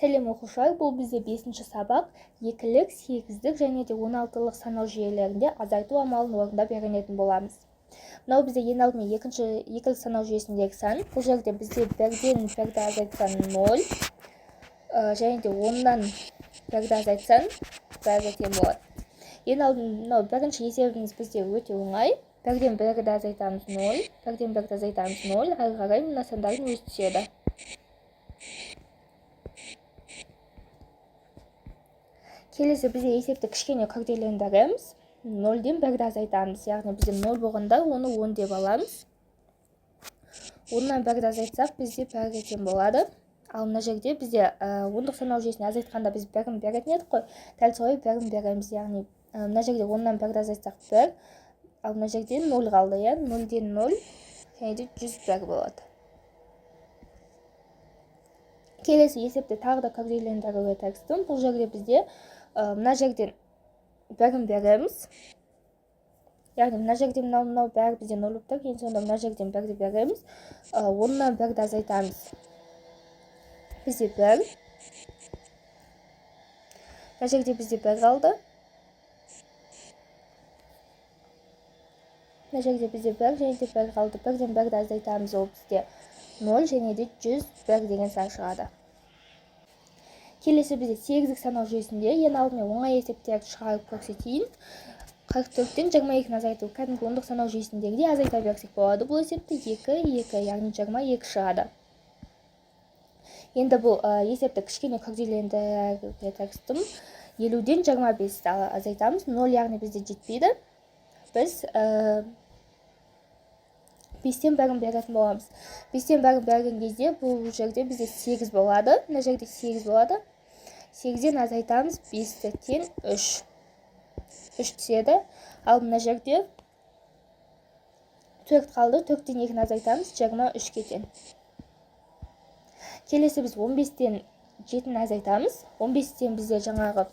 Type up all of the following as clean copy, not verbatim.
Сәлем оқушылар, бұл бізде 5-ші сабақ екілік, сегіздік және де 16-лық санау жүйелерінде азайту амалын орындап үйренетін боламыз. Мынау бізде ең алдымен екілік санау жүйесіндегі сан. Бұл жерде бізде 1-ден 1-ді азайтсаң 0, және де 10-нан 1-ді азайтсаң 1-ге тең болады. Ең алдымен мынау бірінші есебіміз бізде өте оңай. 1-ден 1-ді азайтамыз 0, 1-ден 1-ді азайтамыз 0, ары қарай мына сандардың өсіп түседі. Келесі бізде есепті кішкене күрделендіреміз. 0-ден 1-ді азайтамыз. Яғни бізде 0 болғанда оны 10 деп аламыз. 10-нан 1-ді азайтсақ бізде 1-ге тең болады. Ал мына жерде бізде 10-дық санау жүйесіне азайтқанда біз 1-ін беретін едік қой. Дәл солай 1-ін береміз. Яғни мына жерде 10-нан 1-ді азайтсақ 1, ал мына жерде 0 қалды. 0-ден 0 және де 101 болады. Келесі есепті тағы да күрделендіруге тырыстым. Бұл жерде бізде мына жерден 1-ін береміз. Яғни мына жерден мынау бәрі бізде 0 болып тұр. Ең соңында мына жерден 1-ді береміз. 10-нан 1-ді азайтамыз. Бізде 1. Мына жерде бізде 1 қалды. Мына жерде бізде 1 және де 1 қалды. 1-ден 1-ді азайтамыз, ол бізде 0 және де 101 деген сан шығады. Келесі бізде 8-дік санау жүйесінде ең алдымен оңай есептерді шығарып көрсетейін. 44-тен 22-ні азайту кәдімгі 10-дық санау жүйесіндегідей азайта берсек болады. Бұл есепті 2, яғни 22 шығады. Енді бұл есепті кішкене күрделендіруге тырыстым. 50-ден 25-ті азайтамыз. 0 яғни бізде жетпейді. Біз 5-тен 1-ін беретін боламыз. 5-тен 1-ін берген кезде бұл жерде бізде 8 болады. Мына жерде 8 болады. 8-ден азайтамыз. 5-ті тең 3. 3 түседі. Ал мына жерде 4 қалды. 4-тен 2-ні азайтамыз. 23-ге тең. Келесі біз 15-тен 7-ні азайтамыз. 15-тен бізде жаңағы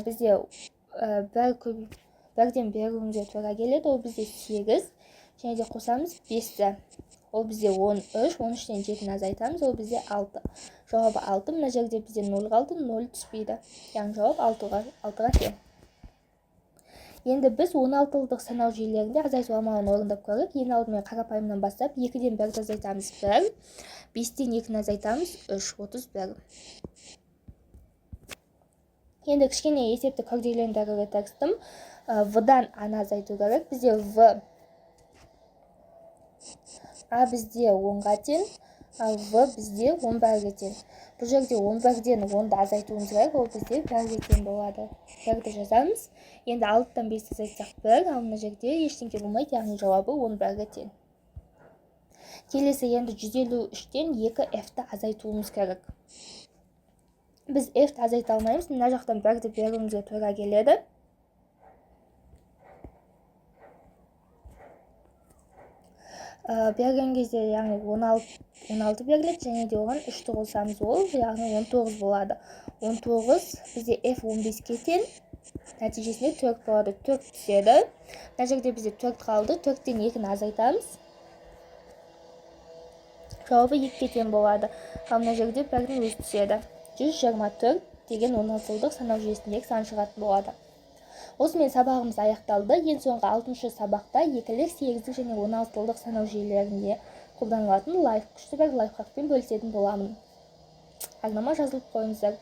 бізде 1-ден беруімізге тура келеді. Ол бізде 8. Және де қосамыз 5-ті. Ол бізде 13. 13-тен 7-ні азайтамыз. Ол бізде 6. Жауабы 6. Мына жерде бізде 0 қалды. 0 түспейді. Яғни жауап 6-ға тең. Енді біз 16-лық санау жүйелерінде азайту амалын орындап көрейік. Ең алдымен қарапайымнан бастап 2-ден 1-ді азайтамыз 1. 5-тен 2-ні азайтамыз 3. 31. Енді кішкене есепті күрделендіруге тырыстым. В-дан А-ны азайту керек. Бізде В А бізде 10-ға тең, ал В бізде 11-ге тең. Бұл жерде 11-ден 10-ды азайтуымыз керек, ол бізде 1-ге тең болады. 1-ді жазамыз. Енді 6-тан 5-ті азайтсақ 1, ал мына жерде ештеңе болмайды, яғни жауабы 11-ге тең. Келесі енді 153-тен 2F-ті азайтуымыз керек. Біз F-ті азайта алмаймыз, мына жақтан 1-ді беруімізге тура келеді. Берген кезде яғни 16 беріледі, және де оған 3-ті қосамыз, ол яғни 19 болады. 19 бізде F 15-ге тең, нәтижесінде 4 болады. 4 түседі. Мына жерде бізде 4 қалды. 4-тен 2-ні азайтамыз. Жауабы 2-ге тең болады. Ал мына жерде 1-дің өзі түседі. 124 деген 16-лық санау жүйесіндегі сан шығатын болады. Осымен сабағымыз аяқталды. Ең соңғы 6-шы сабақта екілік, сегіздік және 16-лық санау жүйелерінде қолданылатын күшті бір лайфхакпен бөлісетін боламын. Жарнама жазылып қойыңыздар.